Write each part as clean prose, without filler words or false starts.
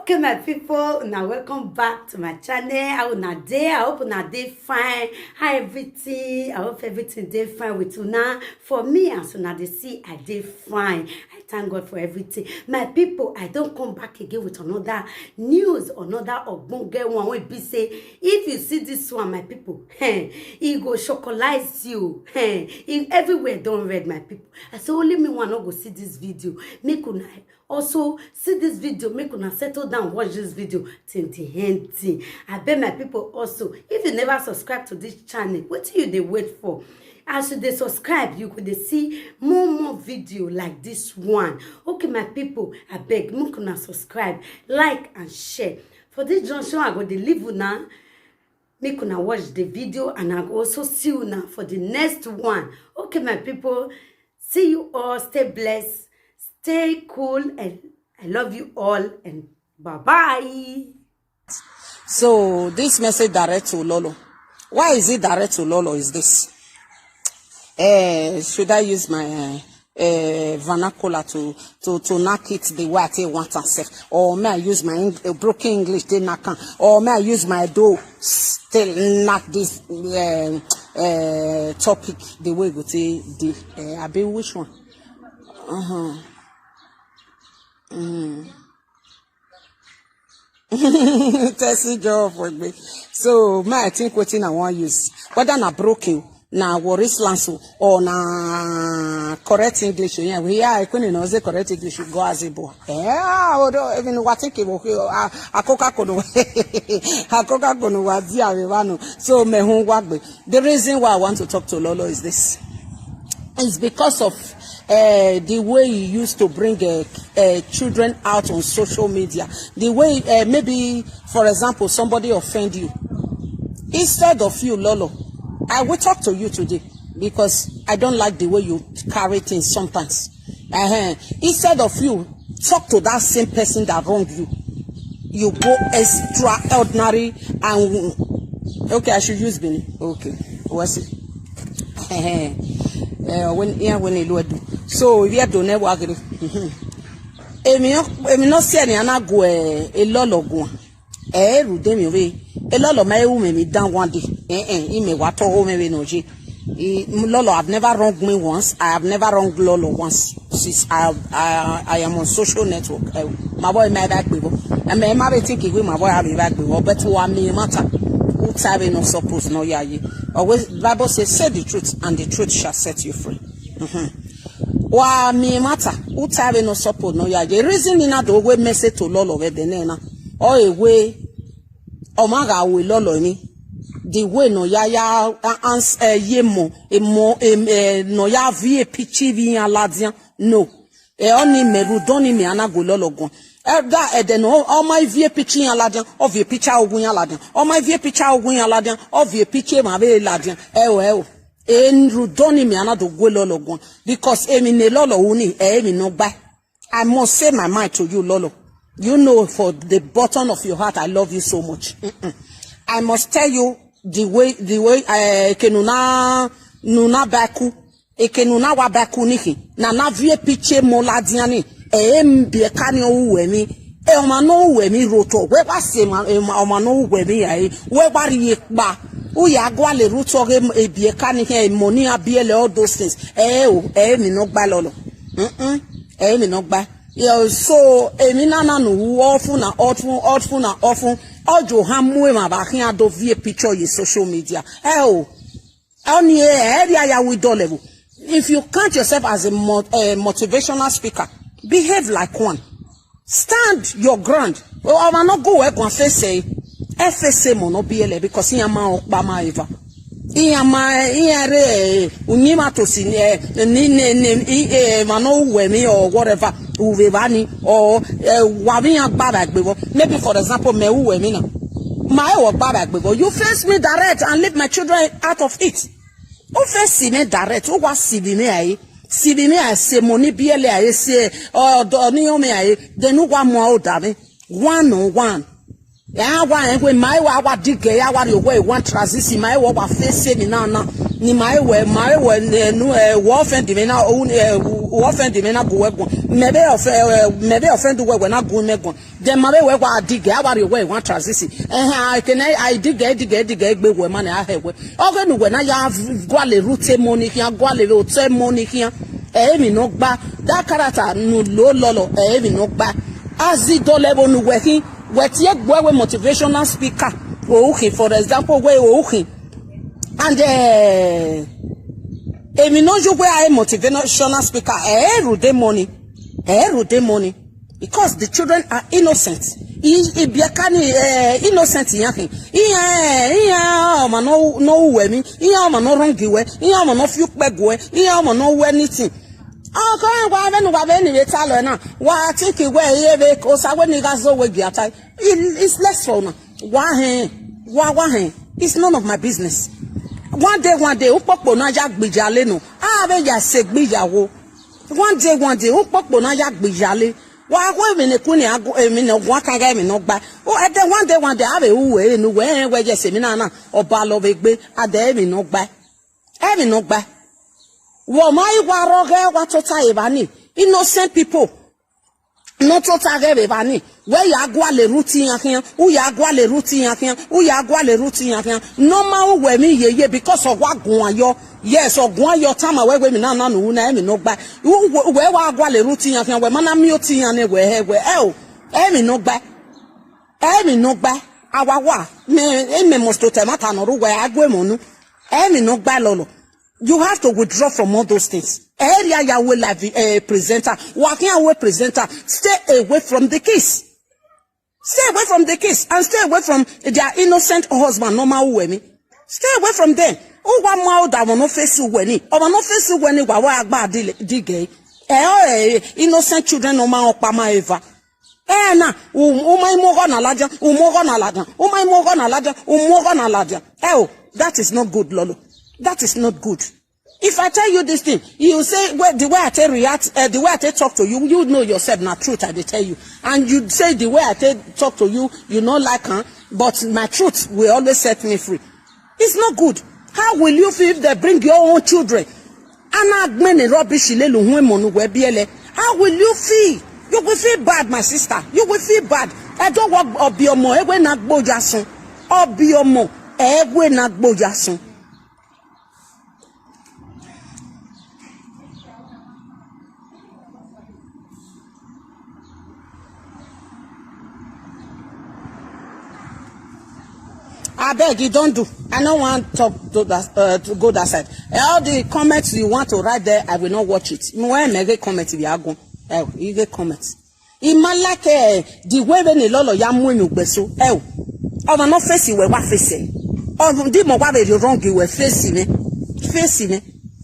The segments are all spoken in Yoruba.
Okay, my people, now welcome back to my channel. How una dey? I hope una dey fine. How everything? I hope everything dey fine with una. For me, as una dey see, I dey fine. I thank God for everything. My people, I don't come back again with another news, another ogbonge one. We be say, if you see this one, my people, it go chocolize you. Everywhere don't read, my people. I say only me one not go see this video. Make una also see this video, make una settle down, watch this video till the end. I beg my people also, if you never subscribe to this channel, what do you they wait for? As you they subscribe, you could see more video like this one. Okay, my people, I beg, make una subscribe, like and share. For this junction, I go to leave una, make una watch the video, and I go also see you now for the next one. Okay, my people, see you all, stay blessed. Stay cool, and I love you all, and bye-bye. So this message direct to Lolo. Why is it direct to Lolo is this? Should I use my vernacular to knock it the way I want to say? Or may I use my broken English to knock on? Or may I use my do still knock this topic the way we say the I be which one? Tessie job for me. So I think what I want use whether na broken na worries lanso or na correct English. Yeah, I couldn't know the correct English go as a boy. Yeah, even what think a coca cono was so me the reason why I want to talk to Lolo is this. It's because of the way you used to bring children out on social media. The way maybe, for example, somebody offend you. Instead of you, Lolo, I will talk to you today because I don't like the way you carry things sometimes. Instead of you talk to that same person that wronged you, you go extraordinary and okay, I should use Benny. Okay, what's it? When you do so we are doing work. Emi no see any ana go a lolo go ru dem we a lolo my woman me down one day me what home me no ji Lolo I've never wronged me once. I have never wronged Lolo once since I am on social network. My boy my back people and me ma be thinking we my boy have back people but what me matter who time no suppose no ya always Bible says say the truth and the truth shall set you free. Wa me matter who time no support no ya the reason in that we message to Lolo we the na or a way o maga we Lolo ni the way no ya ye mo no ya vie pichi vi aladian no oni meru doni me anago Lolo gon that no all my vie pichi aladian of your picture ogun aladian all my vie picture ogun aladian of your picture ma be aladian en rudoni me anado go Lolo gon because emi ne Lolo uni emi no buy. I must say my mind to you, Lolo. You know for the bottom of your heart I love you so much. I must tell you the way kenuna nuna baku kenuna wa baku niki na vie piche moladiani mbie kani owemi o ma no wemi roto we wa se o ma no wemi ai we wa ri pa o ya gwa le roto ebie kani he money abiele all those things mi no gba Lolo mi no gba so emi nana no often na often ojo hamu ma ba kin ado vie picture ye social media only area ya we do level. If you count yourself as a motivational speaker, behave like one. Stand your ground. Well, I will not go work on FSA mono BL because he am Obama eva. He am unima to sin mano wemi or whatever uvevani or wavina babak bebo. Maybe for example me wemina. My work babak bebo. You face me direct and leave my children out of it. O face me direct. O was Sibime I say money BL I say or donio me I then no one more dame 1 on 1. Yeah, when my wa dig ya wa your way one transition my wa face me now ni my no wo offend me na wo offend me na go we maybe offend we na go me go dem ma we wa dig I worry we wan transition I dig egbe we man I hewe oge nu we na ya gwale route money here gwale route money here mi no gba that character nu lo lolo mi no gba azidole bonu we hin we tie gbo we motivational speaker okay for example we okay and emi no jo we I motivational speaker rude money because the children are innocent innocent yakin ma no we mi ma no wrong we ma no fiu pegwe ma no we anything ko wa be no wa be ni betalo na wa think we ebe ko sa we ni ga zo we giata it's less for na wa it's none of my business. One day upopo na ya gbijale no be ya se gbiyawo one day upopo na ya gbijale wa me ne kuni ago emi no gwa kan ga emi no gba one day abe uwe nu we je se mi na oba lo be gbe ade emi no gba wo mai wa roge wa tota ibani innocent people no tota ge be bani where ya gwa le routine yan u ya gwa le routine yan normal we mi yeye because of wa gun ayo yes ogun ayo time we mi na no na mi no gba we wa gwa le routine yan we mana mi o ti yan we mi no gba awawa me must to temata no we agwe monu mi no gba lolo. You have to withdraw from all those things. Area ya we like presenter, working away presenter, stay away from the kids. Stay away from the kids and stay away from their innocent husband, normal women. Stay away from them. Oh, one more that will not face you when wa agba dige. Innocent children no man opama eva. Na umai mogo na laja. That is not good, Lolo. That is not good. If I tell you this thing, you say, well, the way I the way I talk to you, you know yourself, not truth, I tell you. And you say the way I talk to you, you not like her, but my truth will always set me free. It's not good. How will you feel if they bring your own children? How will you feel? You will feel bad, my sister. You will feel bad. I don't want obiomo, ewe na gbojasun. Obiomo, ewe na gbojasun. I beg you, don't do. I don't want to talk to that, to go that side. All the comments you want to write there, I will not watch it. When I get comments, you are going. You get comments. In my like the way when the lolo ya mu mi gbeso. I'm not facing where what facing. Oh, the more you wrong you were facing me.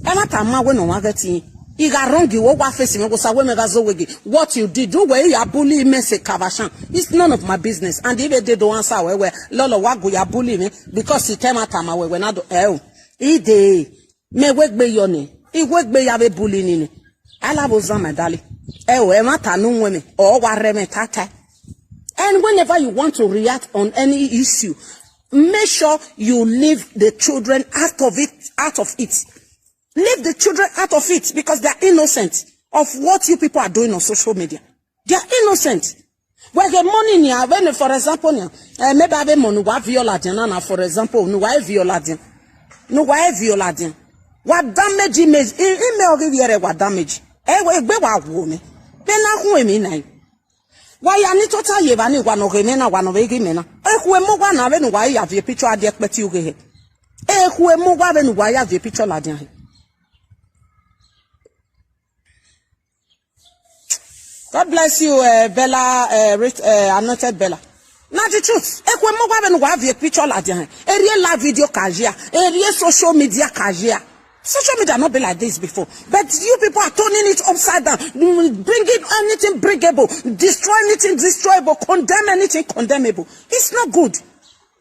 I'm not a man when no one getting. You got wrong you what facing me because I will never zo wegi. What you did, do where you bully me say kavashan. It's none of my business. And if they don't answer where lolo wago ya bully me because he came at my way when I do ide me wek be yoni. He wek be ya be bully nini. Allah was my darling. Mata no women or wareme tata. And whenever you want to react on any issue, make sure you leave the children out of it. Leave the children out of it because they are innocent of what you people are doing on social media. They are innocent. Well, the money niya, when for example, maybe I have money wa viola for example, no wa viola. What damage image? Email give you what damage? Gbe wa wo me. Be na hu emi na. Wa ya ni total ye ba ni wa no reme na wa no be gi me na. Ehue mo wa na be no wa ya vie picture ade ekpeti uge he. Ehue mo wa be no wa ya vie picture la dia he. God bless you, Bella, anointed Bella. Now the truth. Ehue mo wa be no wa vie picture la dia he. Eri la video kajia, eri social media kajia. Social media not been like this before, but you people are turning it upside down, bringing anything bringable, destroy anything destroyable, condemn anything condemnable. It's not good.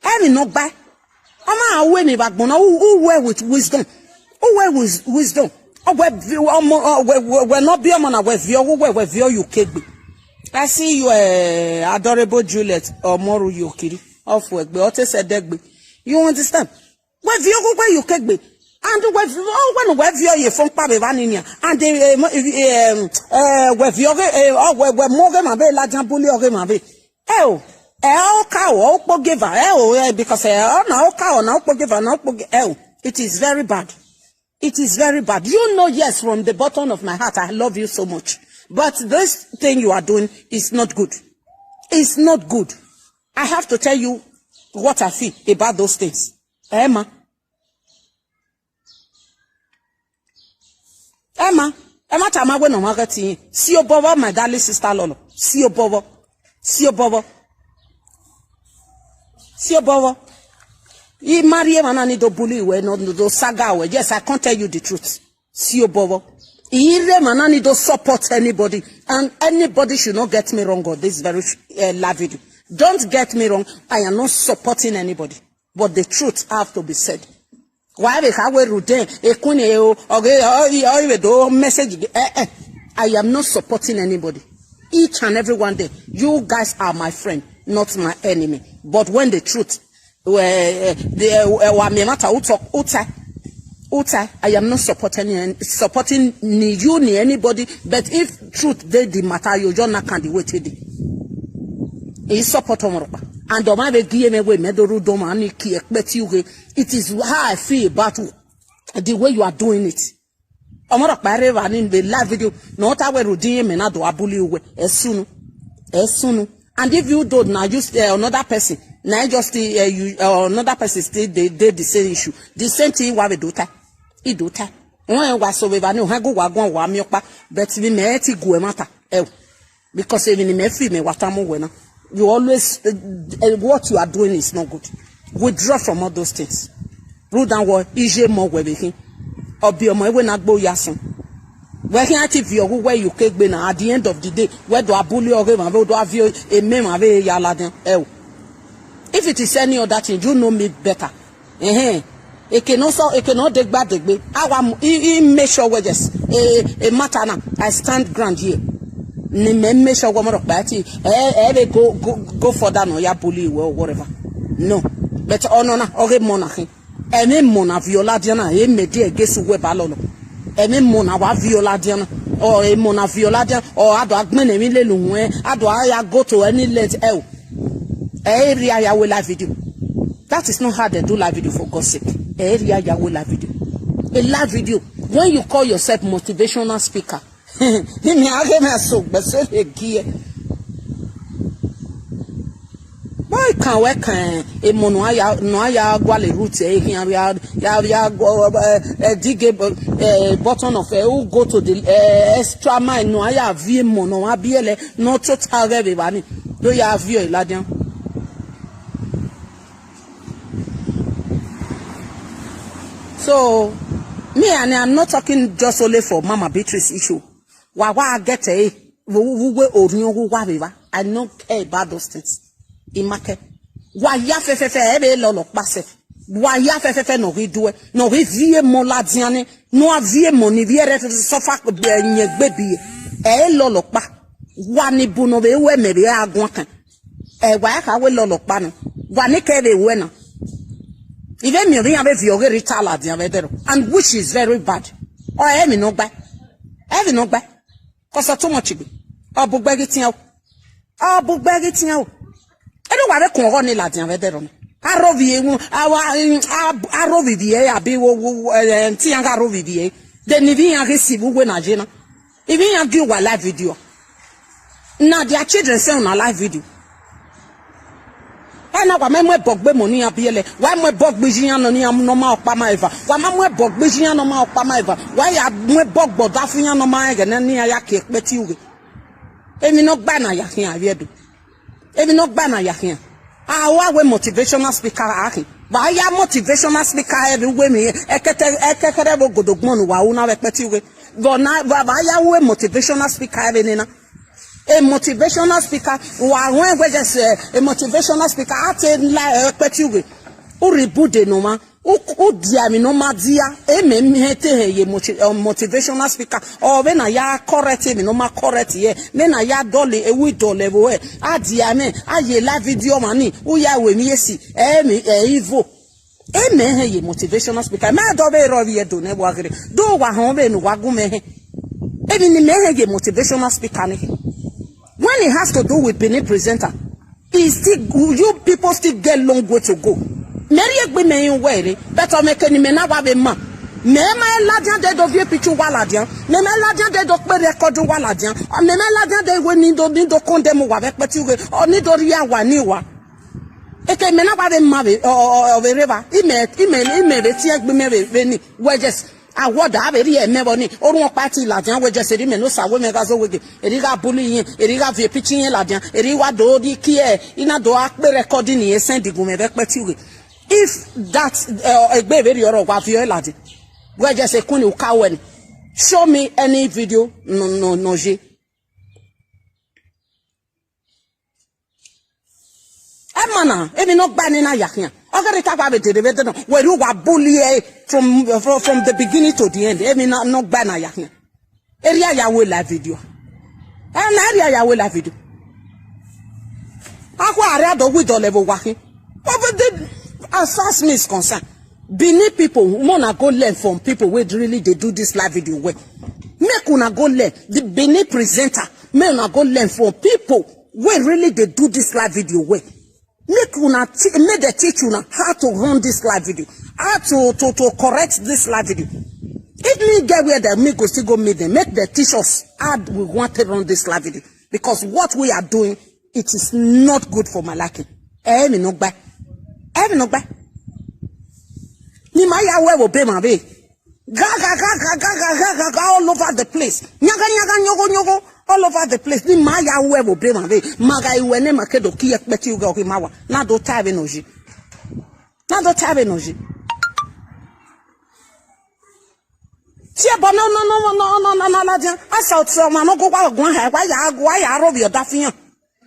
I will not buy. I'm away me back, but who wear with wisdom? Who wear with wisdom? We're not be a man with your you can't be. I see you, adorable Juliet or Moru Yokiri off work, but what said that be. You understand? Where you can't be. And when we from Pabevania, and they with your Morgan Mabe, La Jambuli or Mabe. Cow, because now cow, now forgiver, now it is very bad. It is very bad. You know, yes, from the bottom of my heart, I love you so much. But this thing you are doing is not good. It's not good. I have to tell you what I feel about those things. Emma, Tama, when I'm marketing, see your bobo, my darling sister Lolo. See your bobo. You marry a man do bully we no do saga we. Yes, I can't tell you the truth. See your bobo. You man do support anybody, and anybody should not get me wrong on this very live video. Don't get me wrong. I am not supporting anybody, but the truth have to be said. Why we have a message? I am not supporting anybody. Each and every one day, you guys are my friend, not my enemy. But when the truth, I am not supporting ni you ni anybody. But if truth they the matter, you just not can wait with it. He support and the man give me way medoru doma ani ki expect you. It is how I feel about the way you are doing it. Omoro pare wa ni the live video not aware rudin me na do abuli we esunu. And if you don't now use another person, now just another person still they the same issue. The same thing wa we do ta. I do ta. When was so we ba no hago wa gon wa mi opa but we me ti go e mata. Because even me feel me watamu we na. You always, what you are doing is not good. Withdraw from all those things. Rule down what ije more webekin. Obi omo ewe na gbo yasin. Where can I tell you where you cake be na at the end of the day, where do abuli or ma do have you a meme ave yaladen. If it is any other thing, you know me better. It cannot take bad degbe. I make sure we just a matter now. I stand ground here. Ni me sure go further no ya bully or whatever. No. But no ore monarchy. Eme mona viola diana e me die gesu we balolo. Eme mona wa viola diana or e mona viola diana or ado agbene mi le lunwe ado ya go to any let area ya we live video. That is not how they do live video, for God's sake. Area ya we live video. A live video when you call yourself motivational speaker. Ni age me so bese gie. Boy can we can e mo no aya gwale root e hin ya dig button of who go to the extra mile no aya vie mo no abiele no total be bani do ya vie ladian. So me and I'm not talking just only for Mama Beatrice issue. Wa get I don't care about those things. In market. Wa ya ebe lolo pase. Wa ya no ridue. No rivie mon la diane. No avie mon niviere sofa nye baby. Lolo pa. Wa ni buno be we mebe agwankan. Wa ka we lolo pa no. Wa ne kebe we na. Even me ave viore ritala diane and which is very bad. Or emi no gba. Emi no gba. Cause too much be. Bugbegi tian. Bugbegi tian. Edo wa be kon ni la dian vedero. Arovie arovie abi wo tian ga arovie. De ni vi an receive we na je na. Even an give wa live video. Na their children say on a live video. Na wa memwe bogbe moni abiele. Wa mwe bogbe jian no ni am no ma opa ma eva. Wa mwe bogbe jian no ma opa ma eva. Wa ya mwe bogbo da fian no ma ege na ni ya ke peti uwe. Emi no gba na ya hin aviedo. Emi no gba na ya hin. Wa we motivational speaker akin. Ba ya motivational speaker everywhere me ekekere bo godogbon wa una we peti uwe. Ba ya we motivational speaker every na. A motivational speaker, when we just a motivational speaker, I tell like petuwe. Uribude no ma, diami no ma dia. Me hete motivational speaker. Or when I correct me no ma correct ye. When I dolly a we dole we. Diame, ye live video mani. Uya we me yesi. Me evil. Amen. Ye motivational speaker. Ma do be ro ye do ne wa gre. Do wa hon be no wa gu me he. Even the me ye motivational speaker ne. When it has to do with being a presenter, you people still get long way to go. Mary egbe me in way, better make any me na wa be ma. Me ma ladian de do vie picture waladian. Me ladian de do pe record waladian. Me ladian de we ni do condemn wa be peti we. O ni do ria wa ni wa. Eke me na wa be ma be o be reva. Ime be ti egbe me be ni. We just award aberi emeboni orun party ladian we just eri me no sa we me ga zo wege eri ga bully yin eri ga vie pitching yin ladian eri wa do di ki ina do akpe recording ni send igun me be peti we. If that egbe very oro wa vie ladian we just say kuni ukaweni, show me any video no je. Emana emi no gba ni na yakian ogere ta ba be de no we ru wa bully from the beginning to the end. Emi no gba na yakian area ya we live video na area ya we live video akwa area do we do level wakin over the as far as me is concerned. Benin people wanna go learn from people where really they do this live video well. Make una go learn the Benin presenter. Make una go learn from people where really they do this live video well. Make they teach una how to run this live video, how to correct this live video. If me get where they me go still go meet them, make the teach us how we want to run this live video, because what we are doing, it is not good for my liking. Me no buy. No buy. Ni maya we will be my way. Ga all over the place. Nyaga all over the place. Ni maya we will be my way. Maga iwe ne makedo ki ekpeti uga okimawa. Na do tabe noji. Tia bono no la. Asa otso ma no go kwa gun ha wa ya rob your dafian.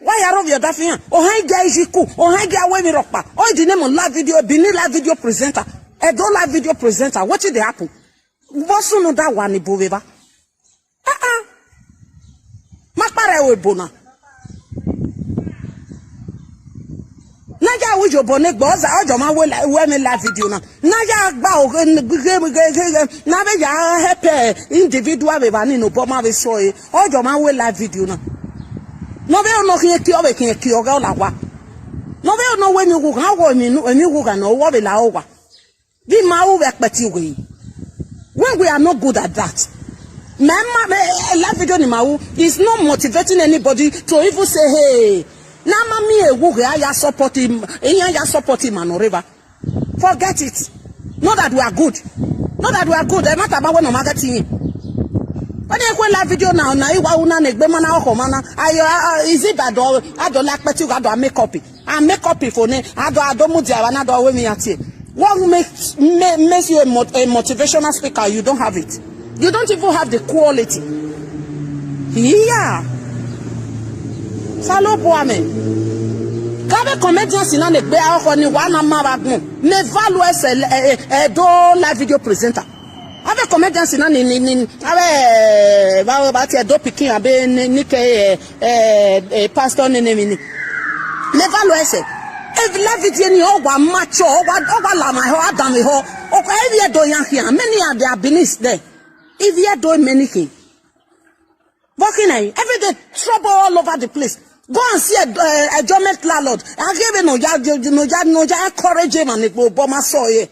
Why are of your dafian? Oh hi guys you cool. Oh hi guy we mi ropa. Oh the name on live video, Benin live video presenter. Edo live video presenter. What did they happen? What's no that one iboveva? Makpare we bona. Naja we jo bonek boza ojo ma we me live video na. Naja gba o na be ja help individual we ba ni no bo ma be so e. Ojo ma we live video na. No be no kin ki o ga la wa. No be no we ni go kan wo mi go kan no wo be la o wa. Di ma wo be peti we. When we are not good at that, live video ni ma wo is not motivating anybody to even say hey, na ma mi ewu ya support him, ya support him and river. Forget it. Not that we are good. E matter about when no marketing. But they go live video now. Na iwa una negbe mana oko mana. Is it that I don't like peti go do make copy. And make copy for ne. I do mu dia na do we mi ati. What makes you a motivational speaker? You don't have it. You don't even have the quality. Yeah. Salo poame. Kabe comedian sina negbe oko ni wa na maragun. Me value do live video presenter. Avec comedian sina ni ave ba ti do pikin abe ni ke pastor ni ni never lo ese every video ni o wa macho o wa la ma ho adam ho o ko every do yan here many are there beneath there if you do many things working every day trouble all over the place. Go and see a government landlord. I give no ya encourage him and go bomb so here.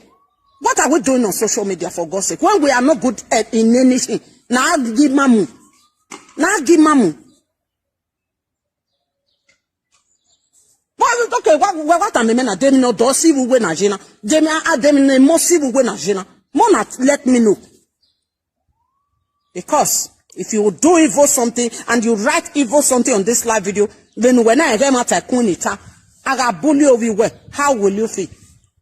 What are we doing on social media for God's sake? When we are not good at in anything. Now give mamu. What am I mean? Dem no do si we na jina. Dem ne mo si we na jina. Mo not let me know. Because if you do evil something and you write evil something on this live video, then when I get my kunita, I got bully over you. How will you feel?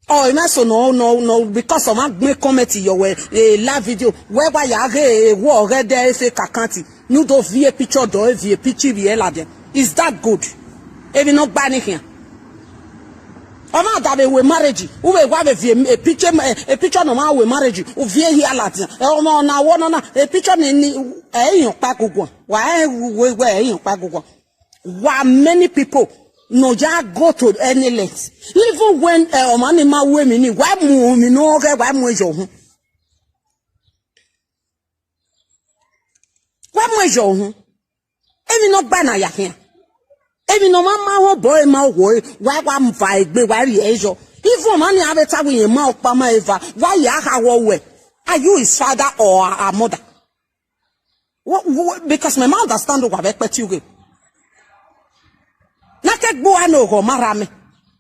Oh, you must no, because of my comment your live video, whereby you have a war there, say kakanti, you do via picture, do via picture, is that good? Even not banning here. I'm not that we marriage. We have a picture no man we marriage. We here Latin. Oh no, now one a picture in your pack. Why we in your pack? Why many people no ja go to any length. Even when omani ma we me ni why mu mi no okay why mu ejo ho. Why mu ejo ho? Emi no gba na ya here. Emi no mama ho boy ma wo why am fa egbe why re ejo. Even omani abeta we ma okpa ma eva why ya ha wo we. Are you his father or a mother? What, because my mom understand what I expect you to.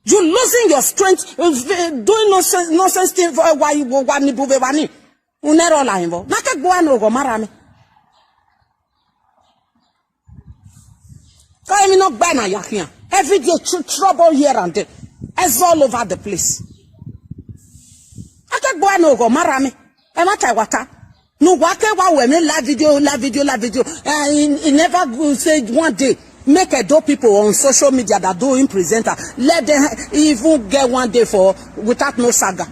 You losing your strength, doing nonsense thing for why you want to move money. You never lie. Every day trouble here and there. It's all over the place. I can't go and go marame. No, whatever we make live video. He never said one day. Make a do people on social media that do him presenter. Let them even get one day for without no saga.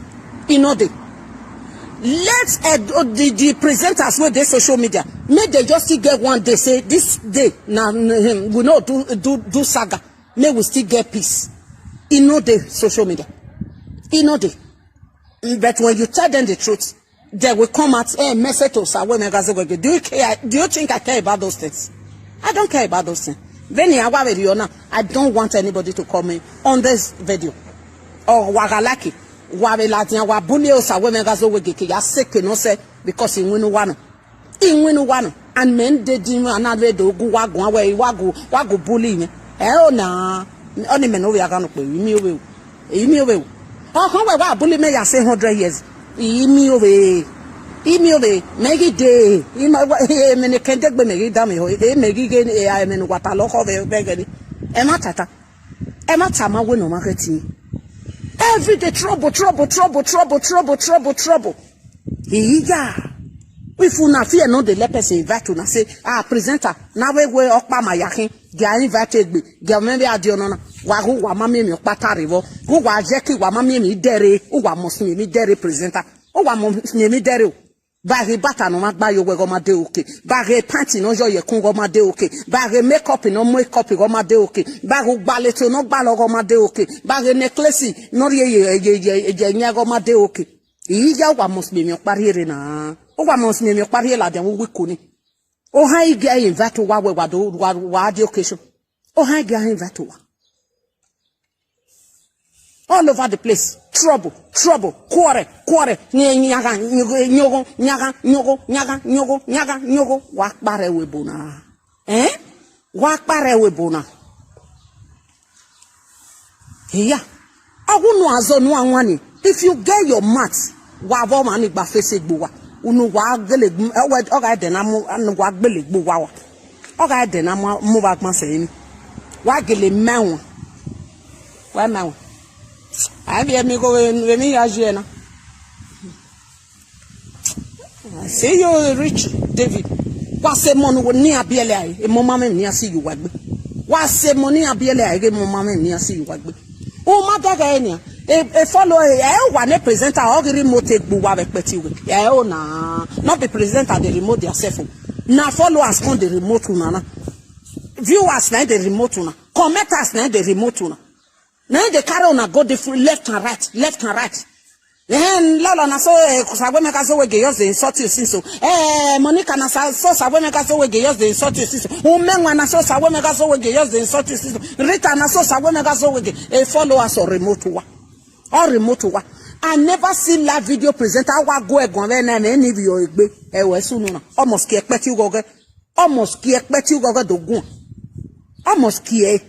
You know they. Let the presenters with their social media. Make they just still get one day. Say this day now we not do saga. May we still get peace. You know the social media. You know they. But when you tell them the truth, they will come at a message to OSAWENIZUWEGIE. Do you think I care about those things? I don't care about those things. I don't want anybody to comment on this video. Or wagalaki. Wabelatia wabuni OSAWENIZUWEGIE. Ya seke no say because in winu wano. In winu wano. And men de dimu another do gu wagu away wagu bully me. Oh na. Only men over agano pe. Imi owe. Oh how wa bully me ya say 100 years. Imi owe. Megi day. Mene kente gbe megi dami ho. Megi gen AI mene wata loko begedi. Ema tama we no marketing. Every day trouble. Iya. If una fear no the let person invite una say presenter na we okpa mayakin they are invited be girl maybe adionona wa hu wa mama mi okpata rewo hu wa jeki wa mama mi dere hu wa mosmi mi dere presenter hu wa mosmi mi dere Bare bata no magba yo we go ma de okay. Bare panty no yo ye kun go ma de okay. Bare makeup no makeup go ma de okay. Bare gbale to no gba lo go ma de okay. Bare necklace no ye nya go ma de okay. Iya wa must be mi okpariere na. O wa must me mi okpariere la de wo wikuni. O ha ige invite wa we wa do wa the occasion. O ha ige invite wa. All over the place. Trouble. Quarrel. Nyogo. Wakbare webona. Wakbare webona. Yeah. Agunu azo no anwani. If you get your maths, wabo mani gba face gbowa. Unu wa gele oga de na mu anu wa gbele gbowa wa. Oga de na mu ba gban se ni. Wa gele mewon. Wa mewon. I be me go when me ajena. Say you rich David. What say money wo ni abiele ai e mo mama ni asi you wagbe. What say money abiele ai e mo mama ni asi you wagbe. O ma daga enia e follow e wa ne presenter o remote egbu wa peti we. E o na not the presenter the remote yourself. Na followers on the remote una. Viewers na the remote una. Commenters na the remote una. Now the carry on go different left and right. Then Lolo na so OSAWENIZUWEGIE just the insult you since so. Monica na so OSAWENIZUWEGIE just the insult you since so. Umenwa na so OSAWENIZUWEGIE just the insult you since so. Rita na so OSAWENIZUWEGIE followers or remote wa. I never see live video presenter wa go egon we na any video egbe we sunu na. Almost ki expect you go dogun. Almost ki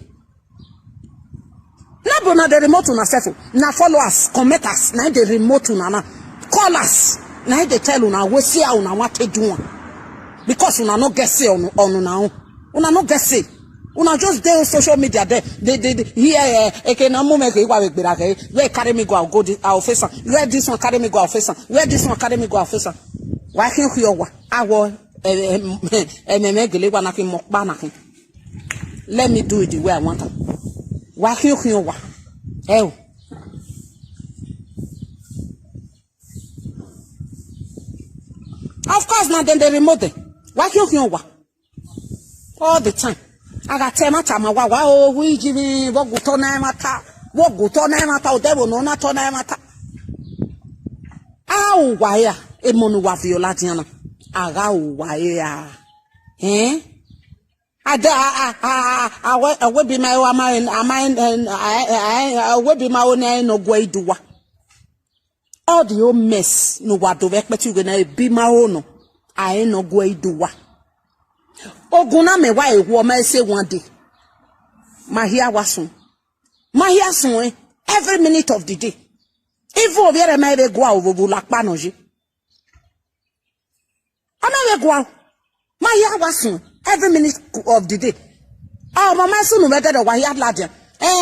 na the remote na self na followers commenters na the remote na callers na they tell una we see una what to do because una no get say on una no get say una just dey social media there they here na mo make wa we gbera ke where carry me go I'll face am where this one carry me go I'll face am where this one carry me go I'll face am why can you wa awo gele wa na kin mo pa na kin let me do it the way I want am. Wa hiyo wa. Of course, now then they remote. Wa hiyo wa. All the time. aga tema tama wa o wi jimi wo guto na mata o debo no na to na mata au wa ya e monu wa viola diana aga wa ya ada awe bi my wa my awe bi my own no go iduwa all the whole mess no wa do expect you na bi my own I no go iduwa oguna me wa ewo ma say one day my here wasun my here sun every minute of the day even over my be go over lakpa noje ana we go my here wasun every minute of the day oh mama sunu better the wa here lad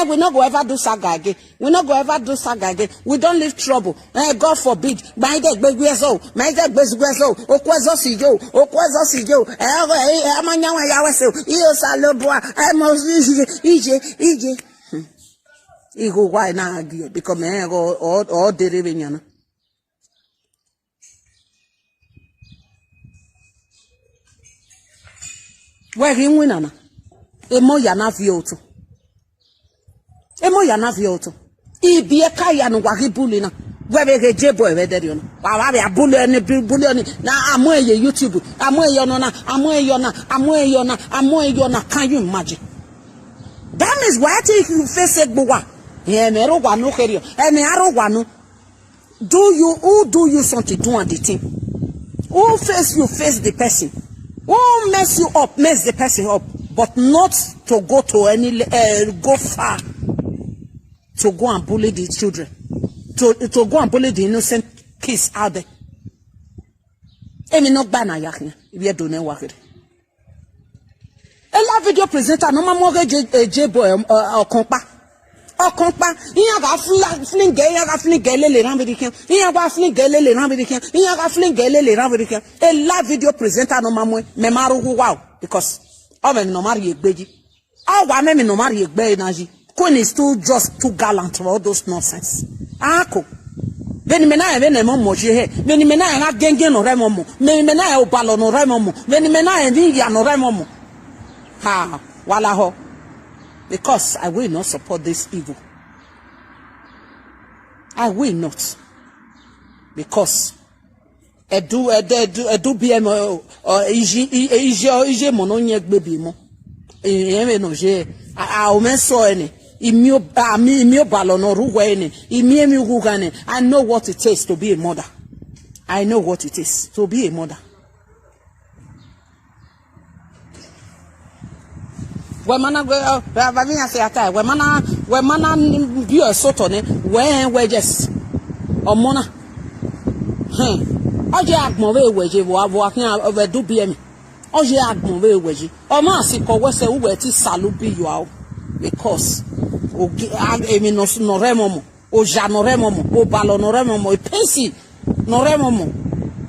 we not go ever do saga again. We not go ever do saga again. We don't leave trouble. God forbid. My dad begwezo. My dad begwezo. Okwezo si yo. Okwezo si yo. Amanyawa yaweso. Iyo salobwa. Ije. Igo why na agi because me go all derive nyana. Where him winana. Emo yana vioto. Emo ya na vioto ibie ka ya no wage bully na webe ge jebo e there no wa be bully ni na amo eye YouTube amo eye no na amo eye na can you imagine that means why take you face egbowa e me ro wa no kerio e me aro wa no who do you something do and the thing who face the person who mess you up mess the person up but not to go to any go far to go and bully the children, to go and bully the innocent kids out there. Emi no gba na yaknya, ibi do na work. Ela video presenter no ma mo ge boy okonpa. Iya ga fling gele le ran bidikan. Iya ga fling gele le ran bidikan. Iya ga fling gele le ran bidikan. Ela video presenter no ma mo me maru wow because o me no mari egbeji. Awa me no mari egbe na ji. Queen is just too gallant for all those nonsense. Ako. Beni mena e bene mo moje he. Beni mena e na genge no remo mo. Beni mena e obalo no remo mo. Beni mena e ni ya no remo mo. Ha, wala ho. Because I will not support this evil. I will not. Because edu BM ije mono nye gbebi mo. Eme no je a o men so ene. I know what it is to be a mother. I know what it is to be a mother. When mana go, when mana be a sort on it, when just mona. Oje agmove weje wo akin do BM. Oje agmove weje. O ma si ko we se wo ti salu bi you out because emi no remomo o ja no remomo o balo no remomo e pensi no remomo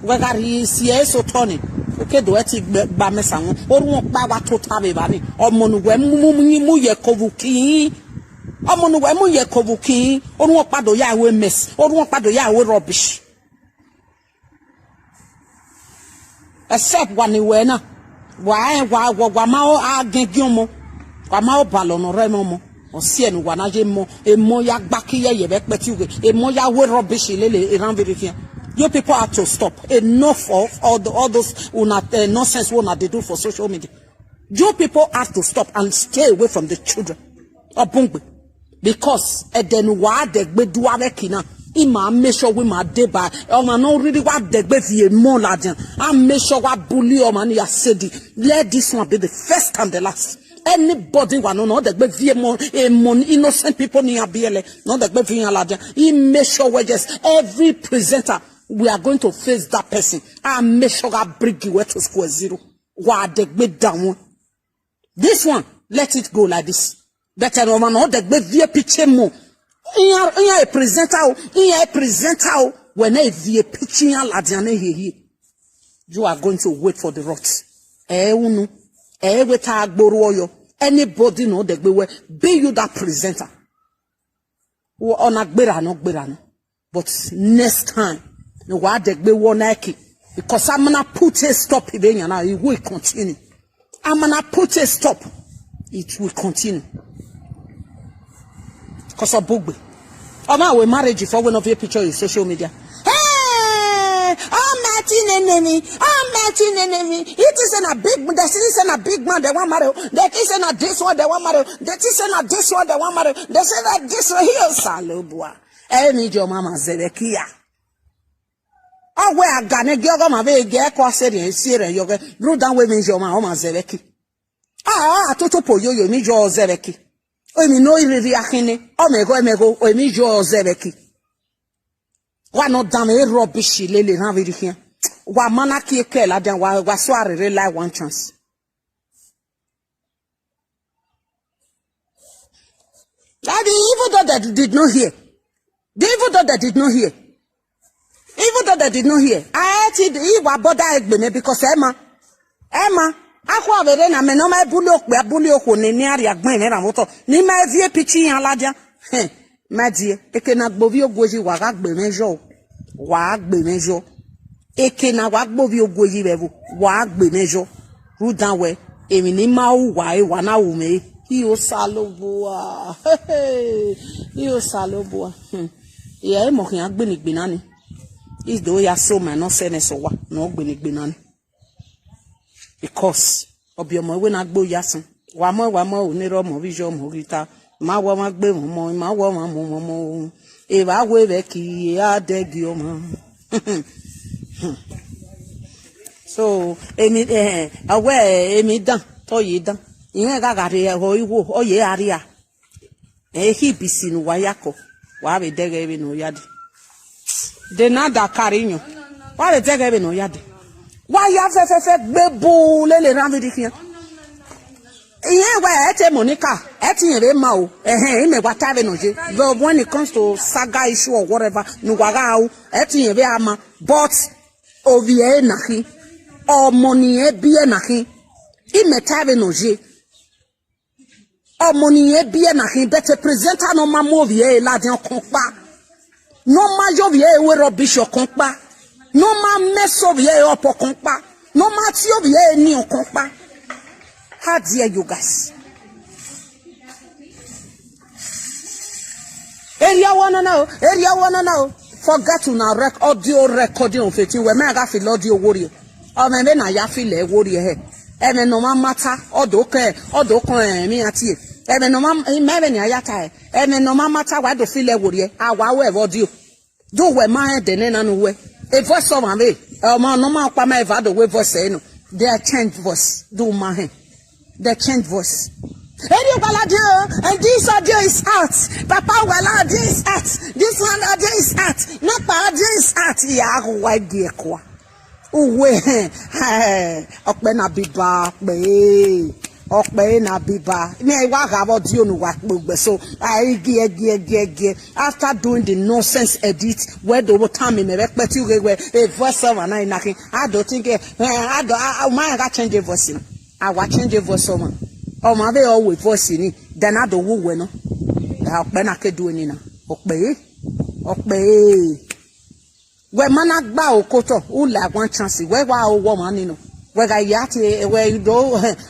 we gari si eso toni o ke do eti gba mesa won orun pa wa to ta be ba ni omo nu we mu ye kovuki omo nu we mu ye kovuki orun pa do ya we mess orun pa do ya we rubbish except one we na wa ma o agengi mo wa ma o balo no remomo o sie no wanaje mo emo ya gbakiye ye be peti uge emo ya we rubbish lele iran verification. You people have to stop. Enough of all those nonsense what they do for social media. You people have to stop and stay away from the children. Because then what they do kina ima make sure we ma dey by no really what they be more larger and make sure what bully or man ya said let this one be the first and the last. Anybody want know that be more innocent people near BLA, not that be larger. He make sure we just every presenter we are going to face that person and make sure I bring you to square zero. Why they be down? This one, let it go like this. Better no man know that be picture more. In a presenter, when I be pitching ladiane here, you are going to wait for the rot. Anybody know that be you that presenter. But next time, no what they be one because I'm gonna put a stop here now. It will continue. I'm gonna put a stop. it will continue. Because of Bugbe. We marriage for one of your picture in social media. Hey, enemy. It isn't a big man. This isn't a big man. They want marry. That isn't a this one. They want marry. That isn't a this one. They want marry. They say that this one here. Salubua. Emi jo mama Zedekia. Oh, where I gonna get on my way. Get crossed in Syria. You get blue down with me. Jo mama Zedeki. Toto po yo mi jo Zedeki. Mi no iri akini. Omego. Mi jo Zedeki. Why not damn a rubbish lily having here? Why monarchy kela then why sware rely one chance? Daddy, even though they did not hear. Even though they did not hear. I had it bother because Emma. Akwa vere na me no ma bully okwo ne ni ari agbon me ra moto. Ni ma vie pichi yan ladia. Ma die eke na gbovi ogwoji wa ga gbe mejo eke na wa gbovi ogwoji bebu wa gbe mejo ru dan we emi ni ma wa e wa na wo me hi o saloboa ya e mo kin agbe ni gbe nani is do ya so ma no se ne so wa no gbe ni gbe nani because obi omo we na gbo yasin wa mo oni ro mo vision mo rita ma wo ma gbe mo ma wo ma mo e ba we be ki adegi o ma so emi dan to yi dan iyan ga re ho iwo oye aria hi bisi nu wa yako wa be dege be no yadi de na da karinyo wa be dege be no yadi wa ya fe gbebo lele ran bi dikian yeah, well, ete Monica, ete ma o, me whatever no je. But when it comes to saga issue or whatever, no wagao, ete ama, but ovie nahi, or money bie nahi, me tave no je. Or money bie nahi, better presenter no ma movie la dian kompa. No ma jovie we rubbish your kompa. No ma mess of ye opo kompa. No ma ti of ye ni o kompa. How dare you guys? Area wanna know. Forget to now audio recording of it. We may have feel audio warrior. Or maybe na ya feel a warrior head. Even no matter odo me ati. Even no maybe na ya tie. Even no matter why do feel a warrior. Our way audio. Do we mind the name no way. A voice of me. No man kwa me vado we voice no. They change voice. Do my the change voice. And this audio is out. Papa well audio is out. This one audio is out. Not audio is out. Yeah, why dear kwa? Uwe okbe na biba be. Okbe na biba. Me wa ga audio no wa gbogbe so I gie. After doing the nonsense edit where the time me respect you we a voice of an I knocking. I don't think I got change the voice. I watch change the voice of man. Oh, my way always voice in it. Then I don't woo no. I can do any now. Okay. Where man bow koto, who like one chance, where wow woman, you know. Where I yati, where you do,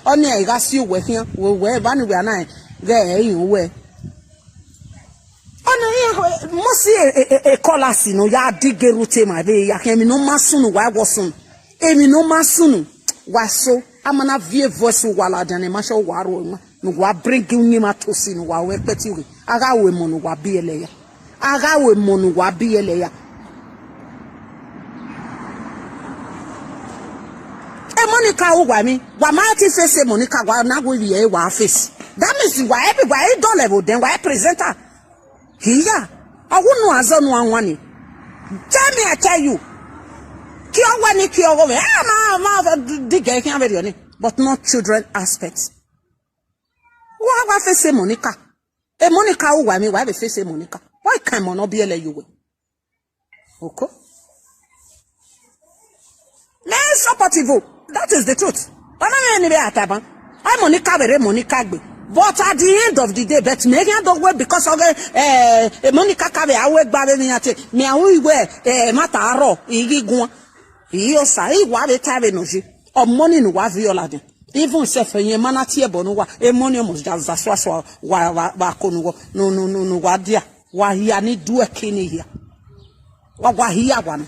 only I got you with him, where one we are nine, there you were. Oh, no, must see a collas, you know, ya dig a route, my baby. I came no masun, why wasn't? Amy no masun, why so? I'm gonna view voice wala dane ma show waro no wa bring you ma to sin wa we peti we aga we mo no wa biele ya e Monica wo wa mi wa ma ti face Monica wa na go ye wa face that means wa everybody don't level then wa presenter here I won't know as no one tell me I tell you but not children aspects. Why face Monica? A Monica why me why they face Monica? Why can't man not be you? Okay. Let's supportive. That is the truth. I'm Monica but at the end of the day, but maybe I don't work because of Monica Cabe. I work by me. I will wear Mataro. Iyo sai wa be tave no ji o money no wa viola den Even self ye mana tie bono wa money must just so wa kono no wa dia wa hia ni do ekini hia wa hia wa no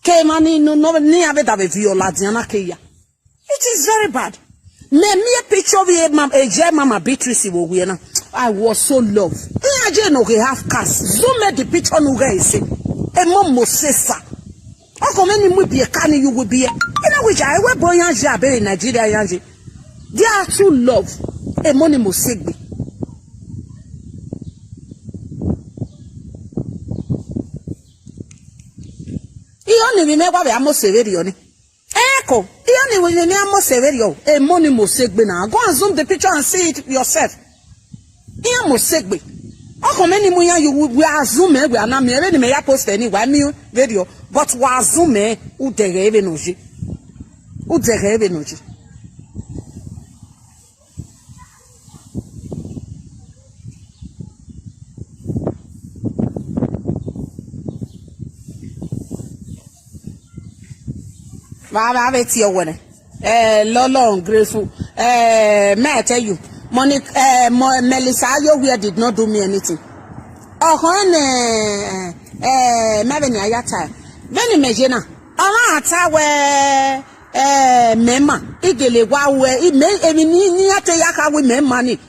ke mani no ni abeda be viola diana ke ya. It is very bad. Me picture of a mama Beatrice wo we na I was so love. I no ke have cast zoom at the picture no guys e mom mo sesa how many mu be can you will be you know which I we boy yanje abe in Nigeria yanje they are true love e money mo segbe ioni mi megwa be amo severi ni eko ioni we ni amo severi o e money mo segbe na go and zoom the picture and see it yourself iyan mo segbe how many mu yan you we assume we na me ni me ya post any wa mi video but we assume u dere ebe noji Baba beti owone Lolo grateful may I tell you Monique Melissa Ayo did not do me anything. Mabeni ayata. Beni mejena. Ama ata we mema. Igele wa we ni ate yaka we mema ni.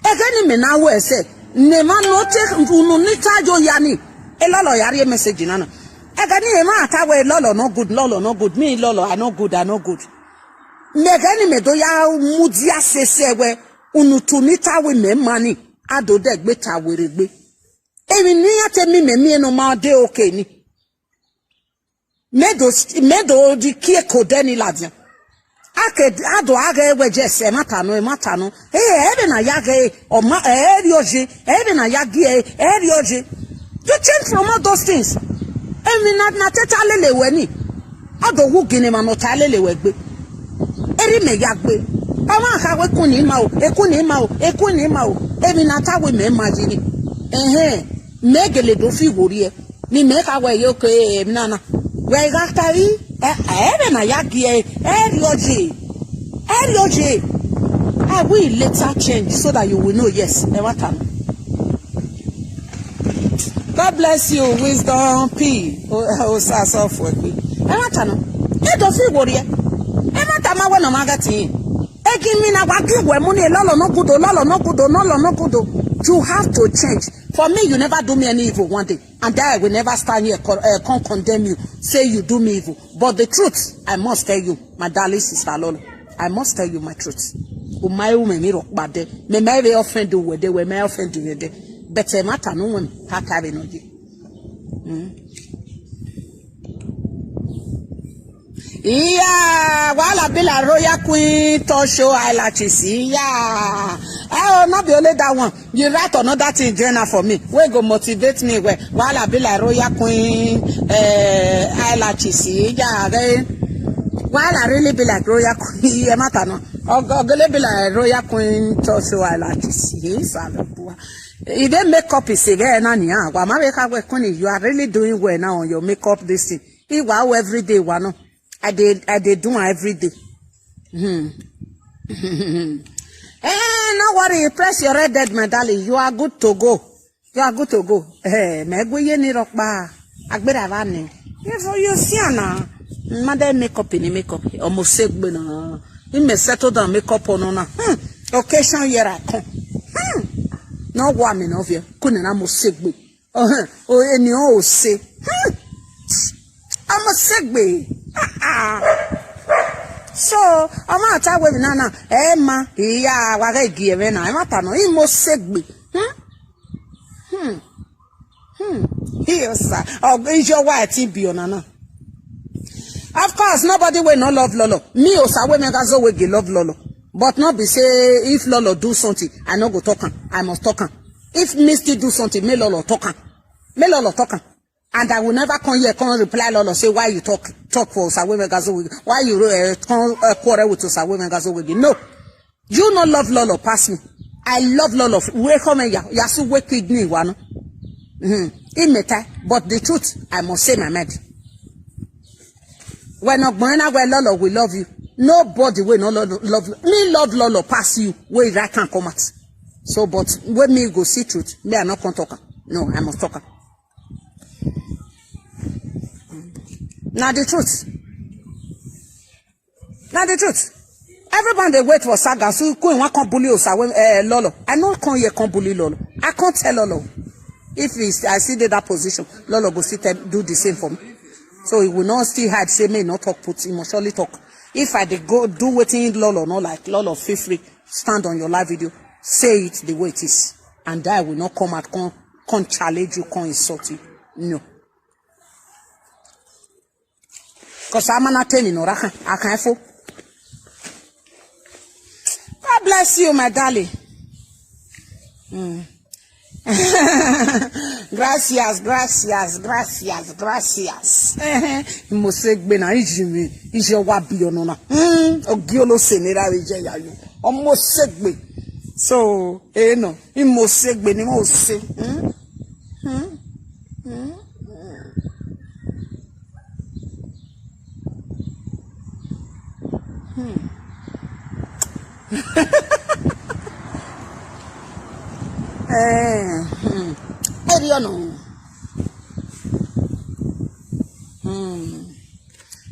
Egeni me na we se. Nema no take unu ni tajo yani. Lolo yari message nana. Egeni ema ata we Lolo no good. Me Lolo I no good. Megeni me do ya mudia sese we. Unutunita we me money ado de gbeta weregbe emi ni ate mi no ma de okay ni medo di kie kodeni ladia ake ado aga we jese mata no ebe na yage o ma erioje ebe na yage erioje you change from all those things emi na teta lele we ni ado wu gini ma no ta lele we gbe eri me yagbe Awa ka we kuni ma o emi na ta we me imagine megele do fi wori e ni me ka we yo ke nana we ga tari ebe na yagi erioje I will later change so that you will know yes God bless you wisdom p o sa so for me e do fi wori e ma we no magati Give me now, you have to change. For me, you never do me any evil one day. And then I will never stand here and condemn you. Say you do me evil. But the truth, I must tell you, my darling sister Lolo. I must tell you my truth. Me may offend you with they may offend you with they. But a matter no one have no. Yeah, while I be la royal queen talk show eyelashes. Yeah, I will not be only that one. You write another thing journal for me. We go motivate me while I be la royal queen eyelashes. Yeah, while I really be like royal queen, yeah, matter no. I'll be like royal queen talk show eyelashes. Yes, if they makeup is severe na niya. You are really doing well now on your makeup this thing. You wow every day one. I did do every day. No worry, press your red dead, my darling. You are good to go. Megwe ni rockba. Agbera vani. You see na. Mother makeup in makeup. Almost segbe na. You may settle down makeup on na. Occasion here I come. No woman of you. Couldn't almost segbe. Oh, any old say. I'm a segbe. So, I'm not with Nana, Emma, yeah, what I give and I'm not no, must segbe. Here, sir. Oh, is your white TV, Nana? Of course, nobody will not love Lolo. Me, OSAWENIZUWEGIE love Lolo. But not be say, if Lolo do something, I no go talk. I must talk. If Misty do something, me Lolo talk. And I will never come here, come reply Lolo, say why you talk for OSAWENIZUWEGIE, why you quarrel with OSAWENIZUWEGIE. No, you not love Lolo pass me. I love Lolo. Welcome ya, yasu wake with me one. But the truth, I must say my mind. When Lolo will love you, Nobody will not love me. Love Lolo pass you where I can come at. So, but when me go see truth, me I not can talk. No, I must talk. Now the truth. Now the truth. Everybody they wait for saga. So go and can't bully us. Lolo. I know can't hear can't bully Lolo. I can't tell Lolo. If I see that position, Lolo go sit and do the same for me. So he will not still hide, say me not talk, put him must surely talk. If I go do waiting Lolo, not like Lolo, feel free, stand on your live video, say it the way it is. And I will not come at can't challenge you, can't insult you. No. Because I'm not telling you, I can't fool. God bless you, my darling. Gracias. Mosegbe na ijimi ije wa bi onona. Ogiolo senera reje yayo. Omosegbe. So, no. Imosegbe ni mo se.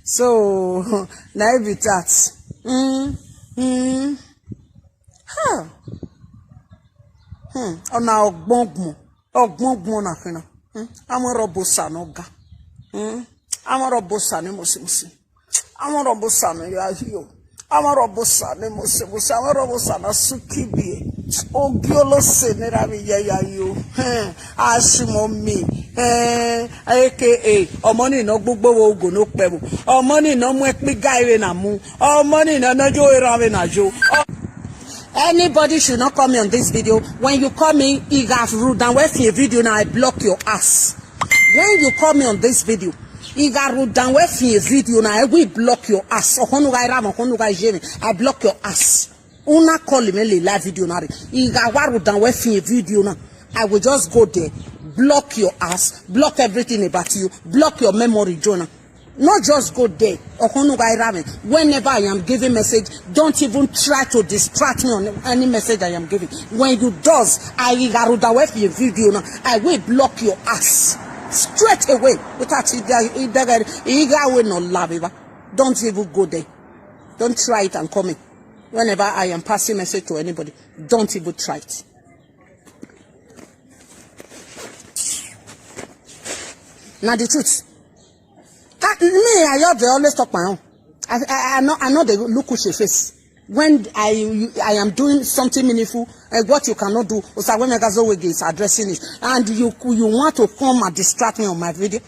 So now be that. Ona ogbongbon na fina. Amoro bosa no ga. Amoro bosa ni musi. Amoro bosa no ya hiyo. Amoro bosa ni musi. Amoro bosa na sukibi. Ogiolo senera mi ya yo. Asimo mi. AKA omoni no gbogbo wo ogo no pebu. Omoni no mu epi gaiwe na mu. Omoni no no jo irawe na jo. Anybody should not call me on this video. When you call me, you have rude and wait for a video now I block your ass. When you call me on this video, you got rude down wait for a video now I will block your ass. I block your ass. Una call me live video now. You got rude down wait for a video now. I will just go there, block your ass, block everything about you, block your memory, Jonah. Not just go there. Whenever I am giving message, don't even try to distract me on any message I am giving. When you does, I will block your ass straight away. Don't even go there. Don't try it and come in. Whenever I am passing message to anybody, don't even try it. Now the truth. I always talk my own. I know they look at your face. When I am doing something meaningful, what you cannot do, OSAWENIZUWEGIE is addressing it. And you want to come and distract me on my video.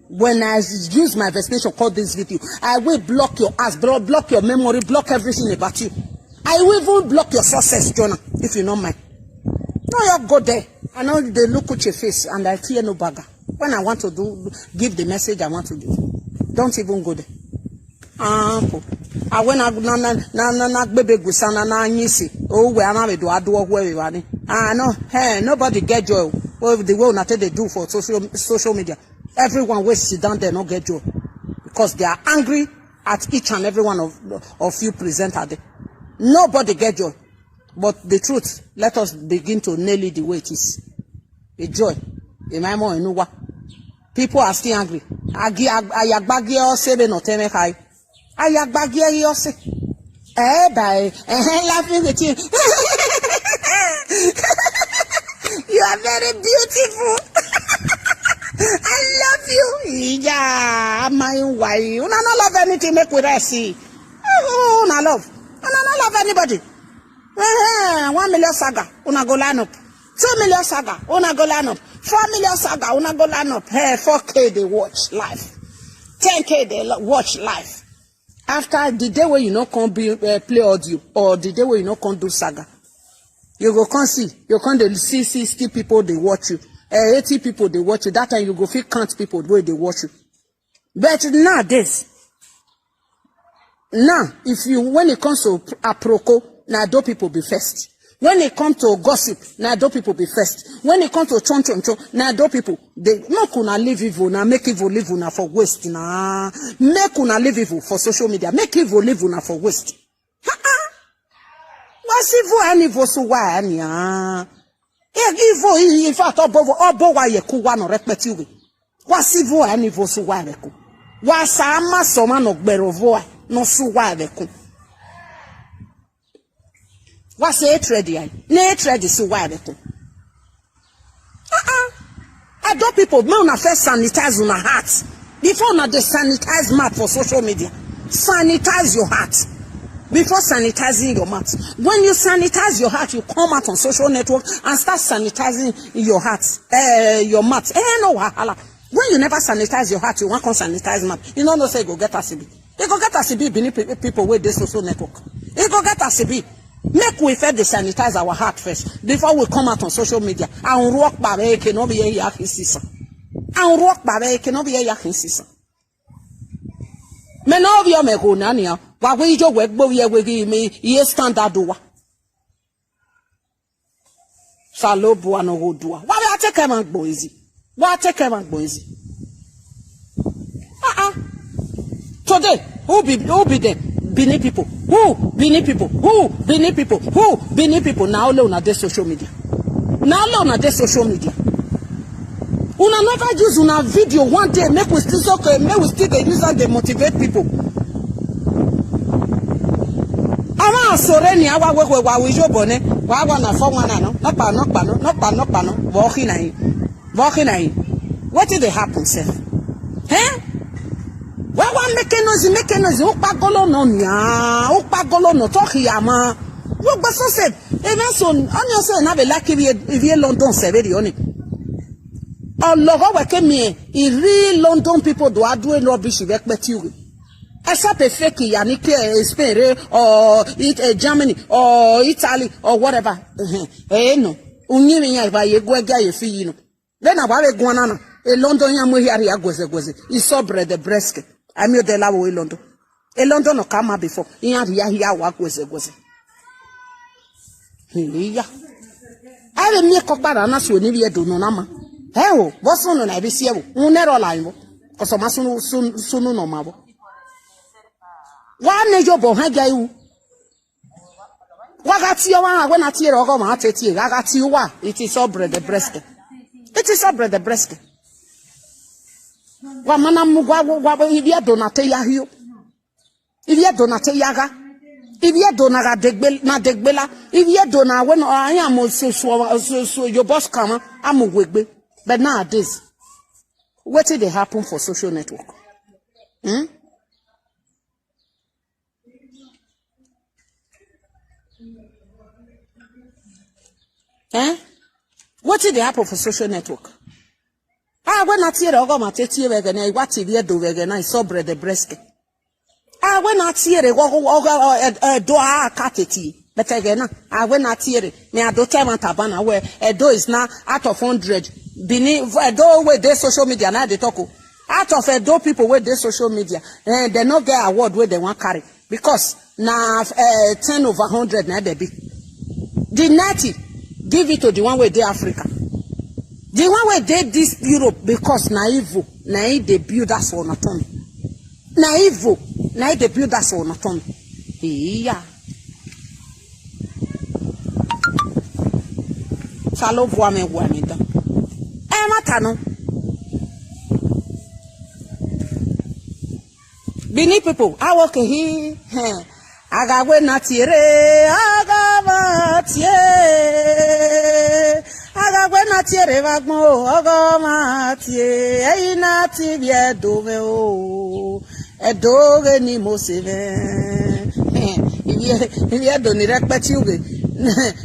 When I use my vaccination called this video, I will block your ass, block your memory, block everything about you. I will even block your success, Jonah, if you don't mind. No, you go there. I know they look at your face and I fear no bagger. When I want to give the message I want to do, don't even go there. I when I baby gusana na nyisi. Oh, we are not do where I know. Hey, nobody get joy. Well, the way not they do for social media. Everyone will sit down there not get joy because they are angry at each and every one of you presenters. Nobody get joy. But the truth, let us begin to nail it the way it is. A joy. People are still angry. Ayagbagie sebe no teme kai. Ayagbagie yose. Laughing with you. You are very beautiful. I love you. Yeah, my wife. You don't love anything make with us see. Oh, no love. You don't love anybody. 1 million saga. Una go line up. 2 million saga. Una go line up. 4 million saga, una go line up. Hey, 4K they watch live. 10K they watch live. After the day where you not come play audio, or the day where you not come do saga, you go come see. You come to see 60 people they watch you. 80 people they watch you. That time you go feel count people where they watch you. But nowadays, now if you when it comes to aproko, now do people be first. When it comes to gossip, now those people be first. When it comes to chon, now those people, they make una live evil, now make evil live una for waste, nah. Make una live evil for social media, make evil live una for waste. What's evil and evil so why, anya? Evil, in fact, obo wa ye ku wa no respect you. What's evil and evil so why we ku? What's ama so man no berovo no so why we ku? What's hatred here? Hatred is why they do. I don't people, me una first sanitize una heart. Before una they sanitize mouth for social media. Sanitize your heart. Before sanitizing your mouth. When you sanitize your heart, you come out on social network and start sanitizing your heart. Your mouth. No wahala. When you never sanitize your heart, you want to sanitize mouth. You know say go get ACB. You go get ACB beneath people with this social network. You go get ACB. Make we first sanitize our heart first before we come out on social media. And rock babe cannot be a yakin season. And rock babe cannot be a yakin season. Men of your megonania, what we jo work boy will give me ye standard doa. Salo buano go doa. Why I take him and boysy? Why take him and boysy? Today, who be there? Bini people. Who? Bini people. Who? Bini people. Who? Bini people. Now alone at the social media. Now alone at the social media. Una never use una video one day. Make we still okay. Make we still they use and they motivate people. Awa soreni awa we jo bone. Wa na for one no. No pa. Walking na. What did they happen, sir? Eh? Why make noise, Upagolo no talk yama. What was so said? Even so, on your son have a lucky if you London severi on it. All logo came here, if real London people do are doing rubbish with you. Except a fake Yannick, Spain, or Germany, or Italy, or whatever. No. Unimi by a guy, you know. Then I have a guanana, a London yamu goes. He saw bread the breast. I'm your delawo in London. A London no come before. In here work was a goes. Yeah. I don't make up bad and when you do no nama. Hell, what's on I be see you? Never line. Because I'm soon no mabo. One major bohaga you. What got you when I tear or go my tea? I got you. It is all bread the breast. It is all bread the breast. Wamana mugwa ivia donate ya hiyo. Ivia donate yaga. Ivia donaga degbela. Ivia dona when I am so your boss come I'm wegbe. But nowadays, what did they happen for social network? What did they happen for social network? When I tear over my tete again, what if you do again? I saw bread the breast. When I tear a door catty, but again, when I tear it, may I do tell my tabana where a door is now out of 100 beneath a door with their social media. Now they talk out of a door people with their social media, and they not get award where they want carry because now 10 over 100 now they be the 90 give it to the one with the Africa. The one where they this Europe because naive they build us on autonomy. Naive they build us on autonomy. Yeah. Salo voame wanida. Matano. Bini people, I walk here. Agawe natire, agavatie. Agwe natire vagmo, agamatie. Ei nativie dove o. E dove ni moseve. Ivie do ni rekpeti uge.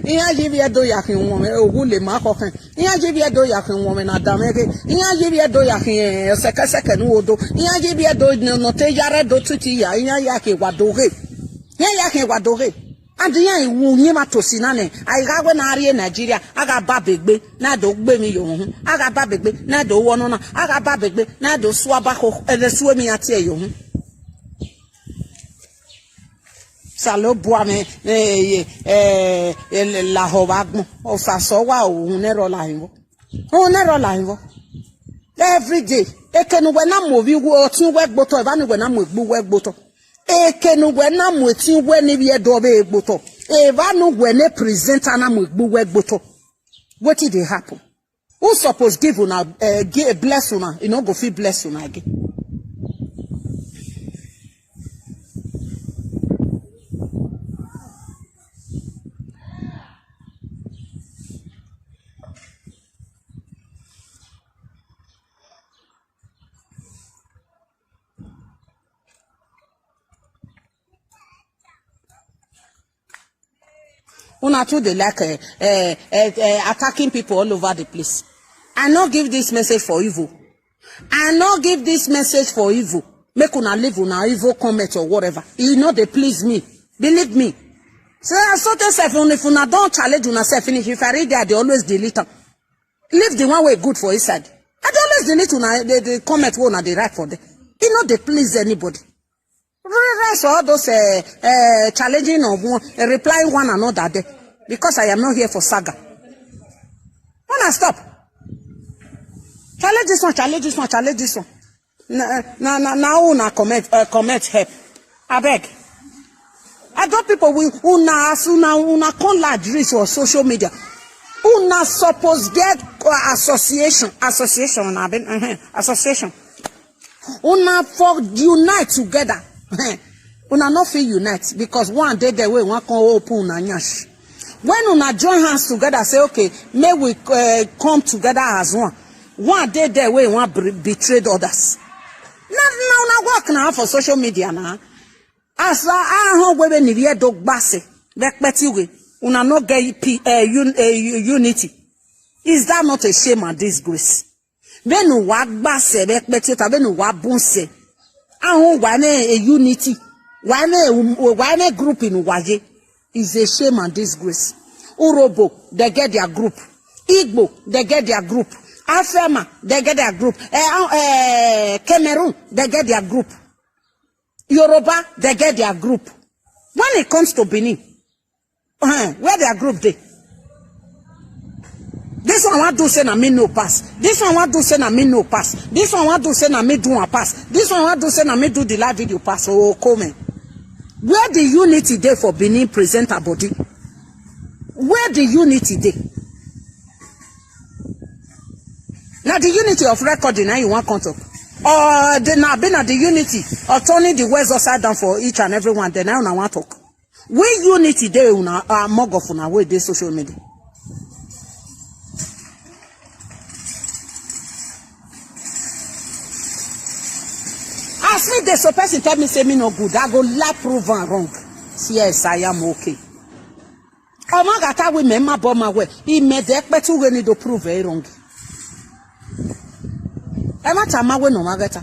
Iya jivie do yakin wome ogule ma koken. Iya jivie do yakin wome na damege. Iya jivie do yakin seke nu odo. Iya jivie do no te yare do tuti ya. Iya yakin wadoge. Iya yakin wadoge. And ya wu nyima tosinane. I ga na ari Nigeria. Aga babegbe na do gbe mi yohun. Aga babegbe na do wono na. Aga babegbe na do swaba ko ele suwe mi ati e yohun. Salo boame la hobagmo o fa so wa o nero la hinwo. O nero la hinwo. Every day. Ekenu we na mo wi wo tun we gboto eba ni we na mo egbu we gboto. Ekenu we na mo tin we ni bi edo be egboto. Eba no we ne presenter na mo egbu we gboto. What did they happen? Who supposed give una bless una? You know go feel bless una again. Una too they like attacking people all over the place. I not give this message for evil. I not give this message for evil. Make una live una evil comment or whatever. You know they please me. Believe me. So if una don't challenge una self finish, if I read there, they always delete them. Leave the one way good for inside. I don't always delete una the comment one they write for them. You know they please anybody. So all those challenging or replying one another there, because I am not here for saga. Wanna stop? Challenge this one, challenge this one, challenge this one. Now una comment help. I beg. I got people with una con large reach or social media. Una suppose get association. Una for unite together. Una not feel unite because one day the way one can open una nyash. When una join hands together, say okay, may we come together as one. One day the way one betrayed others. Now una work now for social media now. As we ni vie dog base, bekpeti we una no get unity. Is that not a shame and disgrace? Benu wa base bekpeti ta benu wa bunse. Ahun wa na a unity. Wa na group in waje is a shame and disgrace. Urobo, they get their group. Igbo, they get their group. Afema, they get their group. Cameroon, they get their group. Yoruba, they get their group. When it comes to Benin, where their group they? This one want to say na me no pass. This one want to say na me no pass. This one want to say na me do a pass. This one want to say na me do the live video pass. Oh, come. Where the unity there for Benin presenter body? Where the unity there? Now the unity of recording, now you want contact. Or they now been at the unity of turning the words upside down for each and every one. Then now I want talk. Where unity there una mug of una way they social media. Ask me this, so person tell me say me no good. I go lie prove and wrong. Yes, I am okay. Omagata we me ma boma we. He made the expect we need to prove very wrong. Emma tama we no magata.